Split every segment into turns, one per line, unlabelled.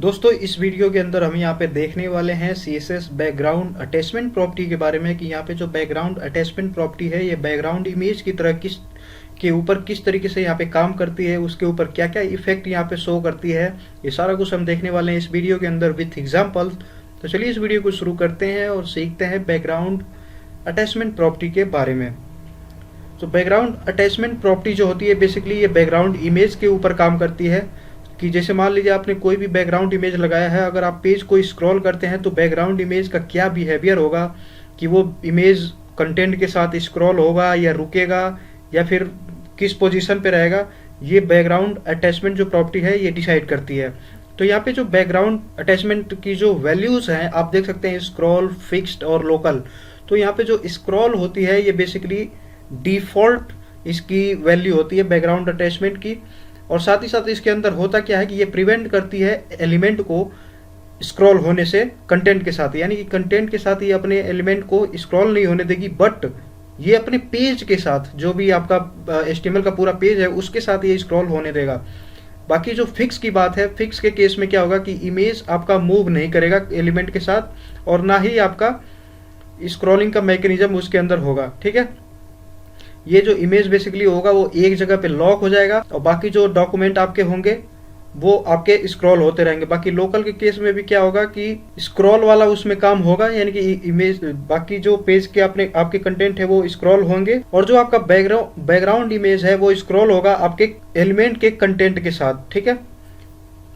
दोस्तों इस वीडियो के अंदर हम यहाँ पे देखने वाले हैं CSS बैकग्राउंड अटैचमेंट प्रॉपर्टी के बारे में कि यहाँ पे जो बैकग्राउंड अटैचमेंट प्रॉपर्टी है ये बैकग्राउंड इमेज की तरह के ऊपर किस तरीके से यहाँ पे काम करती है, उसके ऊपर क्या क्या इफेक्ट यहाँ पे शो करती है, ये सारा कुछ हम देखने वाले हैं इस वीडियो के अंदर विथ एग्जाम्पल। तो चलिए इस वीडियो को शुरू करते हैं और सीखते हैं बैकग्राउंड अटैचमेंट प्रॉपर्टी के बारे में। तो बैकग्राउंड अटैचमेंट प्रॉपर्टी जो होती है बेसिकली ये बैकग्राउंड इमेज के ऊपर काम करती है कि जैसे मान लीजिए आपने कोई भी बैकग्राउंड इमेज लगाया है, अगर आप पेज को स्क्रॉल करते हैं तो बैकग्राउंड इमेज का क्या बिहेवियर होगा कि वो इमेज कंटेंट के साथ स्क्रॉल होगा या रुकेगा या फिर किस पोजीशन पे रहेगा, ये बैकग्राउंड अटैचमेंट जो प्रॉपर्टी है ये डिसाइड करती है। तो यहाँ पे जो बैकग्राउंड अटैचमेंट की जो वैल्यूज हैं आप देख सकते हैं, स्क्रॉल, फिक्स्ड और लोकल। तो यहाँ पे जो स्क्रॉल होती है ये बेसिकली डिफॉल्ट इसकी वैल्यू होती है बैकग्राउंड अटैचमेंट की, और साथ ही साथ इसके अंदर होता क्या है कि ये प्रिवेंट करती है एलिमेंट को स्क्रॉल होने से कंटेंट के साथ, यानी कि कंटेंट के साथ ये अपने एलिमेंट को स्क्रॉल नहीं होने देगी, बट ये अपने पेज के साथ जो भी आपका HTML का पूरा पेज है उसके साथ ये स्क्रॉल होने देगा। बाकी जो फिक्स की बात है, फिक्स के केस में क्या होगा कि इमेज आपका मूव नहीं करेगा एलिमेंट के साथ और ना ही आपका स्क्रॉलिंग का मैकेनिज्म उसके अंदर होगा। ठीक है, ये जो इमेज बेसिकली होगा वो एक जगह पे लॉक हो जाएगा और बाकी जो डॉक्यूमेंट आपके होंगे वो आपके स्क्रॉल होते रहेंगे। बाकी लोकल के केस में भी क्या होगा कि स्क्रॉल वाला उसमें काम होगा, यानी कि इमेज बाकी जो पेज के आपके कंटेंट है वो स्क्रॉल होंगे और जो आपका बैकग्राउंड इमेज है वो स्क्रॉल होगा आपके एलिमेंट के कंटेंट के साथ। ठीक है,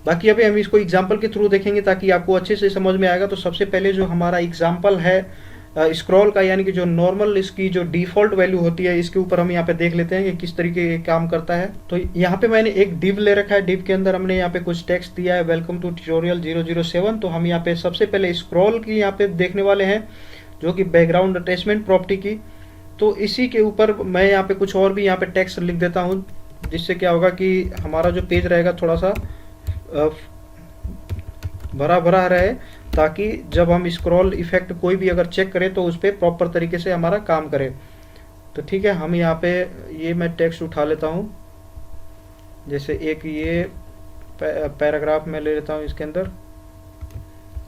बाकी अभी हम इसको एग्जाम्पल के थ्रू देखेंगे ताकि आपको अच्छे से समझ में आएगा। तो सबसे पहले जो हमारा एग्जाम्पल है स्क्रॉल का, यानी कि जो नॉर्मल इसकी जो डिफॉल्ट वैल्यू होती है इसके ऊपर हम यहाँ पे देख लेते हैं कि किस तरीके के काम करता है। तो यहाँ पे मैंने एक डिव ले रखा है, डिव के अंदर हमने यहाँ पे कुछ टेक्स्ट दिया है, वेलकम टू ट्यूटोरियल 007। तो हम यहाँ पे सबसे पहले स्क्रॉल की यहाँ पे देखने वाले हैं जो कि बैकग्राउंड अटैचमेंट प्रॉपर्टी की। तो इसी के ऊपर मैं यहाँ पे कुछ और भी यहाँ पे टेक्स्ट लिख देता हूँ, जिससे क्या होगा कि हमारा जो पेज रहेगा थोड़ा सा भरा भरा रहे, ताकि जब हम स्क्रॉल इफेक्ट कोई भी अगर चेक करें तो उस पर प्रॉपर तरीके से हमारा काम करे। तो ठीक है, हम यहाँ पे ये मैं टेक्स्ट उठा लेता हूँ, जैसे एक ये पैराग्राफ में ले लेता हूँ, इसके अंदर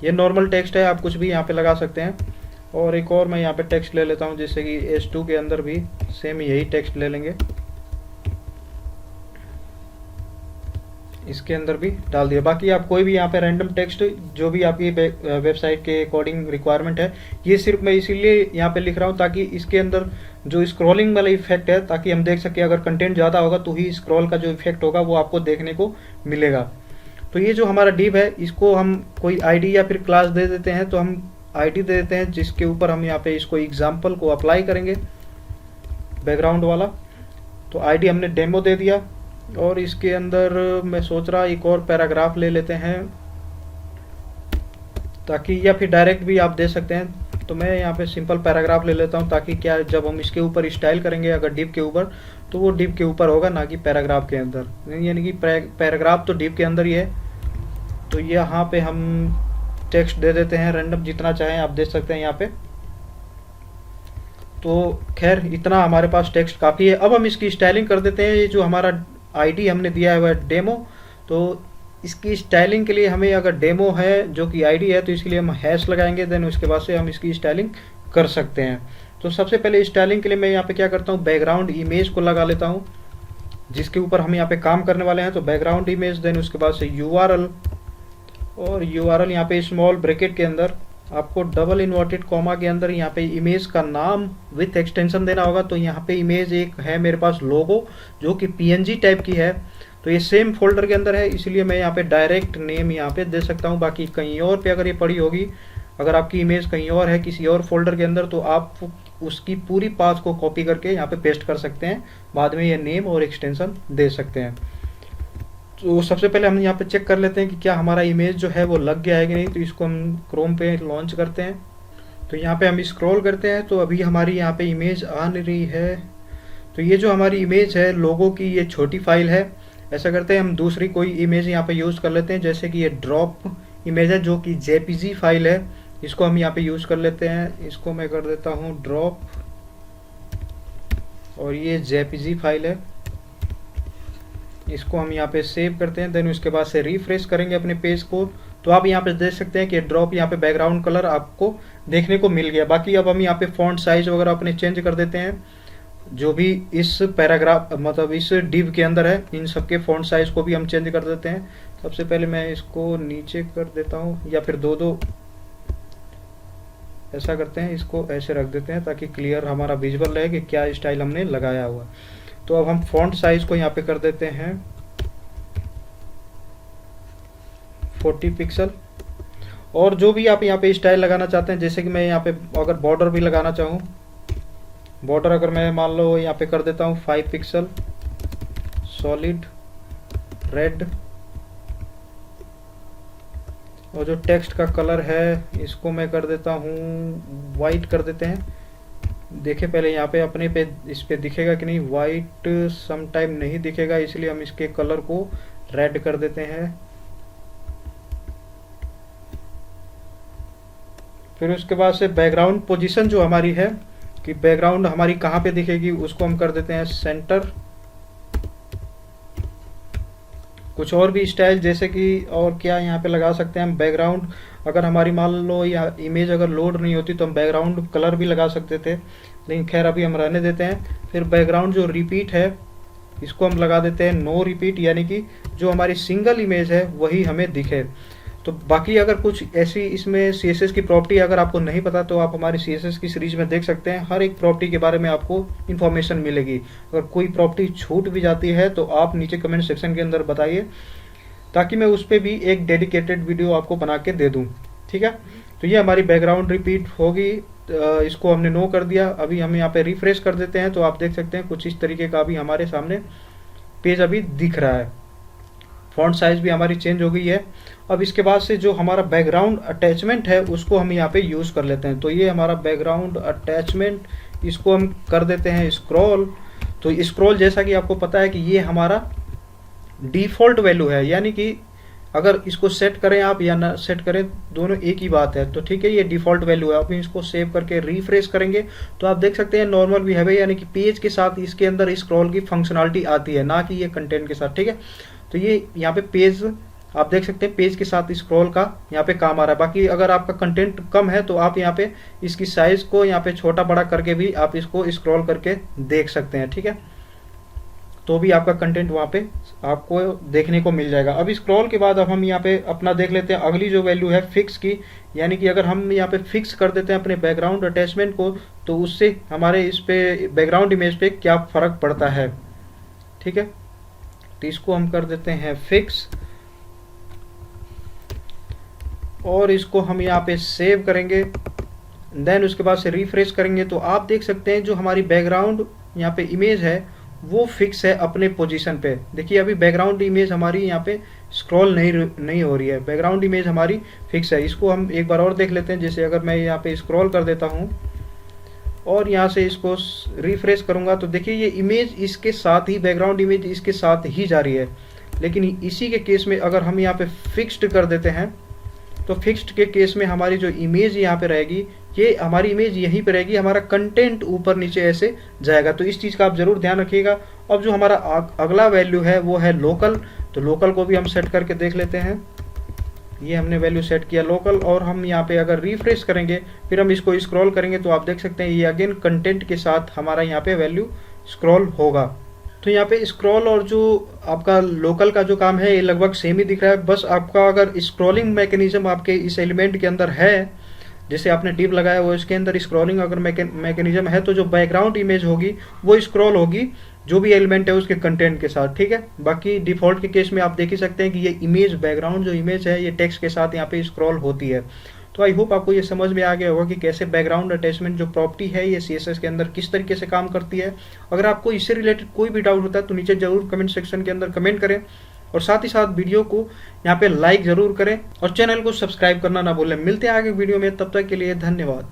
ये नॉर्मल टेक्स्ट है, आप कुछ भी यहाँ पे लगा सकते हैं। और एक और मैं यहाँ पे टेक्स्ट ले लेता हूँ, जैसे कि H2 के अंदर भी सेम यही टेक्स्ट ले लेंगे, इसके अंदर भी डाल दिया। बाकी आप कोई भी यहाँ पे रैंडम टेक्स्ट जो भी आपकी वेबसाइट के अकॉर्डिंग रिक्वायरमेंट है, ये सिर्फ मैं इसीलिए यहाँ पे लिख रहा हूँ ताकि इसके अंदर जो स्क्रॉलिंग वाला इफेक्ट है ताकि हम देख सके, अगर कंटेंट ज़्यादा होगा तो ही स्क्रॉल का जो इफेक्ट होगा वो आपको देखने को मिलेगा। तो ये जो हमारा डिव है इसको हम कोई ID या फिर क्लास दे देते हैं, तो हम ID दे देते हैं जिसके ऊपर हम यहाँ पे इसको एग्जाम्पल को अप्लाई करेंगे बैकग्राउंड वाला। तो ID हमने डेमो दे दिया और इसके अंदर मैं सोच रहा एक और पैराग्राफ ले लेते हैं ताकि, या फिर डायरेक्ट भी आप दे सकते हैं। तो मैं यहाँ पे सिंपल पैराग्राफ ले लेता हूँ ताकि क्या जब हम इसके ऊपर स्टाइल करेंगे अगर डिव के ऊपर तो वो डिव के ऊपर होगा, ना कि पैराग्राफ के अंदर, यानी कि पैराग्राफ तो डिव के अंदर ही है। तो यहाँ पे हम टेक्स्ट दे देते हैं रैंडम, जितना चाहें आप दे सकते हैं यहाँ पे। तो खैर इतना हमारे पास टेक्स्ट काफ़ी है। अब हम इसकी स्टाइलिंग कर देते हैं। ये जो हमारा ID हमने दिया है वह डेमो, तो इसकी स्टाइलिंग के लिए हमें अगर डेमो है जो कि ID है तो इसके लिए हम हैश लगाएंगे, देन उसके बाद से हम इसकी स्टाइलिंग कर सकते हैं। तो सबसे पहले स्टाइलिंग के लिए मैं यहाँ पे क्या करता हूँ, बैकग्राउंड इमेज को लगा लेता हूँ जिसके ऊपर हम यहाँ पे काम करने वाले हैं। तो बैकग्राउंड इमेज, देन उसके बाद से URL, और URL यहाँ पे स्मॉल ब्रैकेट के अंदर आपको डबल इन्वर्टेड कॉमा के अंदर यहाँ पे इमेज का नाम विथ एक्सटेंशन देना होगा। तो यहाँ पे इमेज एक है मेरे पास लोगो जो कि PNG टाइप की है, तो ये सेम फोल्डर के अंदर है, इसलिए मैं यहाँ पे डायरेक्ट नेम यहाँ पे दे सकता हूँ। बाकी कहीं और पे अगर ये पड़ी होगी, अगर आपकी इमेज कहीं और है किसी और फोल्डर के अंदर, तो आप उसकी पूरी पाथ को कॉपी करके यहाँ पे पेस्ट कर सकते हैं, बाद में ये नेम और एक्सटेंशन दे सकते हैं। तो सबसे पहले हम यहाँ पे चेक कर लेते हैं कि क्या हमारा इमेज जो है वो लग गया है कि नहीं। तो इसको हम क्रोम पे लॉन्च करते हैं, तो यहाँ पे हम स्क्रॉल करते हैं तो अभी हमारी यहाँ पे इमेज आ नहीं रही है। तो ये जो हमारी इमेज है लोगों की, ये छोटी फाइल है। ऐसा करते हैं हम दूसरी कोई इमेज यहाँ पे यूज़ कर लेते हैं, जैसे कि ये ड्रॉप इमेज है जो कि JPG फाइल है, इसको हम यहाँ पे यूज़ कर लेते हैं। इसको मैं कर देता हूँ ड्रॉप, और ये JPG फाइल है, इसको हम यहाँ पे सेव करते हैं। देन उसके बाद से रिफ्रेश करेंगे अपने पेज को, तो आप यहाँ पे देख सकते हैं कि ड्रॉप यहाँ पे बैकग्राउंड कलर आपको देखने को मिल गया। बाकी अब हम यहाँ पे फॉन्ट साइज वगैरह अपने चेंज कर देते हैं, जो भी इस पैराग्राफ मतलब इस डिव के अंदर है, इन सबके फॉन्ट साइज को भी हम चेंज कर देते हैं। सबसे पहले मैं इसको नीचे कर देता हूँ, या फिर दो ऐसा करते हैं, इसको ऐसे रख देते हैं ताकि क्लियर हमारा विजुअल रहे कि क्या स्टाइल हमने लगाया हुआ। तो अब हम फॉन्ट साइज को यहाँ पे कर देते हैं 40 पिक्सल। और जो भी आप यहाँ पे स्टाइल लगाना चाहते हैं, जैसे कि मैं यहाँ पे अगर बॉर्डर भी लगाना चाहूँ, बॉर्डर अगर मैं मान लो यहाँ पे कर देता हूँ 5 पिक्सल सॉलिड रेड, और जो टेक्स्ट का कलर है इसको मैं कर देता हूँ वाइट कर देते हैं। देखिए पहले यहाँ पे अपने पे इस पे दिखेगा कि नहीं, वाइट सम टाइम नहीं दिखेगा, इसलिए हम इसके कलर को रेड कर देते हैं। फिर उसके बाद से बैकग्राउंड पोजीशन जो हमारी है कि बैकग्राउंड हमारी कहाँ पे दिखेगी, उसको हम कर देते हैं सेंटर। कुछ और भी स्टाइल जैसे कि और क्या यहाँ पे लगा सकते हैं हम, बैकग्राउंड अगर हमारी मान लो या इमेज अगर लोड नहीं होती तो हम बैकग्राउंड कलर भी लगा सकते थे, लेकिन खैर अभी हम रहने देते हैं। फिर बैकग्राउंड जो रिपीट है इसको हम लगा देते हैं नो रिपीट, यानी कि जो हमारी सिंगल इमेज है वही हमें दिखे। तो बाकी अगर कुछ ऐसी इसमें CSS की प्रॉपर्टी अगर आपको नहीं पता तो आप हमारी CSS की सीरीज में देख सकते हैं, हर एक प्रॉपर्टी के बारे में आपको इन्फॉर्मेशन मिलेगी। अगर कोई प्रॉपर्टी छूट भी जाती है तो आप नीचे कमेंट सेक्शन के अंदर बताइए, ताकि मैं उस पर भी एक डेडिकेटेड वीडियो आपको बना के दे दूँ, ठीक है। तो ये हमारी बैकग्राउंड रिपीट होगी, इसको हमने नो कर दिया। अभी हम यहाँ पे रिफ्रेश कर देते हैं तो आप देख सकते हैं कुछ इस तरीके का अभी हमारे सामने पेज अभी दिख रहा है। फॉन्ट साइज भी हमारी चेंज हो गई है। अब इसके बाद से जो हमारा बैकग्राउंड अटैचमेंट है उसको हम यहाँ पे यूज़ कर लेते हैं। तो ये हमारा बैकग्राउंड अटैचमेंट, इसको हम कर देते हैं स्क्रॉल। तो स्क्रॉल जैसा कि आपको पता है कि ये हमारा डिफ़ॉल्ट वैल्यू है, यानी कि अगर इसको सेट करें आप या ना सेट करें दोनों एक ही बात है। तो ठीक है, ये डिफ़ॉल्ट वैल्यू है। आप इसको सेव करके रिफ्रेश करेंगे तो आप देख सकते हैं नॉर्मल बिहेवियर, यानी कि पेज के साथ इसके अंदर स्क्रॉल की फंक्शनलिटी आती है, ना कि ये कंटेंट के साथ, ठीक है। तो ये यहाँ पे पेज आप देख सकते हैं पेज के साथ स्क्रॉल का यहाँ पे काम आ रहा है। बाकी अगर आपका कंटेंट कम है तो आप यहाँ पे इसकी साइज को यहाँ पे छोटा बड़ा करके भी आप इसको स्क्रॉल करके देख सकते हैं, ठीक है। तो भी आपका कंटेंट वहाँ पे आपको देखने को मिल जाएगा। अब स्क्रॉल के बाद अब हम यहाँ पे अपना देख लेते हैं अगली जो वैल्यू है फिक्स की, यानी कि अगर हम यहाँ पे फिक्स कर देते हैं अपने बैकग्राउंड अटैचमेंट को तो उससे हमारे इस पे बैकग्राउंड इमेज पे क्या फ़र्क पड़ता है, ठीक है। तो इसको हम कर देते हैं फिक्स और इसको हम यहाँ पे सेव करेंगे। देन उसके बाद से रिफ्रेश करेंगे तो आप देख सकते हैं जो हमारी बैकग्राउंड यहाँ पे इमेज है वो फिक्स है अपने पोजीशन पे। देखिए अभी बैकग्राउंड इमेज हमारी यहाँ पे स्क्रॉल नहीं हो रही है, बैकग्राउंड इमेज हमारी फिक्स है। इसको हम एक बार और देख लेते हैं। जैसे अगर मैं यहाँ पे स्क्रॉल कर देता हूँ और यहाँ से इसको रिफ्रेश करूँगा तो देखिए ये इमेज इसके साथ ही, बैकग्राउंड इमेज इसके साथ ही जा रही है। लेकिन इसी के केस में अगर हम यहाँ पे फिक्स्ड कर देते हैं तो फिक्स्ड के केस में हमारी जो इमेज यहाँ पे रहेगी, ये हमारी इमेज यहीं पे रहेगी, हमारा कंटेंट ऊपर नीचे ऐसे जाएगा। तो इस चीज़ का आप ज़रूर ध्यान रखिएगा। अब जो हमारा अगला वैल्यू है वो है लोकल। तो लोकल को भी हम सेट करके देख लेते हैं। ये हमने वैल्यू सेट किया लोकल, और हम यहाँ पे अगर रिफ्रेश करेंगे फिर हम इसको स्क्रॉल करेंगे तो आप देख सकते हैं ये अगेन कंटेंट के साथ हमारा यहाँ पे वैल्यू स्क्रॉल होगा। तो यहाँ पे स्क्रॉल और जो आपका लोकल का जो काम है ये लगभग सेम ही दिख रहा है। बस आपका अगर स्क्रॉलिंग मैकेनिज्म आपके इस एलिमेंट के अंदर है, जैसे आपने डिव लगाया वो इसके अंदर स्क्रॉलिंग अगर मैकेनिज्म है तो जो बैकग्राउंड इमेज होगी वो स्क्रॉल होगी जो भी एलिमेंट है उसके कंटेंट के साथ, ठीक है। बाकी डिफ़ॉल्ट के केस में आप देख ही सकते हैं कि ये इमेज बैकग्राउंड जो इमेज है ये टेक्स्ट के साथ यहाँ पे स्क्रॉल होती है। तो आई होप आपको ये समझ में आ गया होगा कि कैसे बैकग्राउंड अटैचमेंट जो प्रॉपर्टी है ये CSS के अंदर किस तरीके से काम करती है। अगर आपको इससे रिलेटेड कोई भी डाउट होता है तो नीचे जरूर कमेंट सेक्शन के अंदर कमेंट करें, और साथ ही साथ वीडियो को यहाँ पे लाइक जरूर करें और चैनल को सब्सक्राइब करना ना भूलें। मिलते हैं आगे वीडियो में, तब तक के लिए धन्यवाद।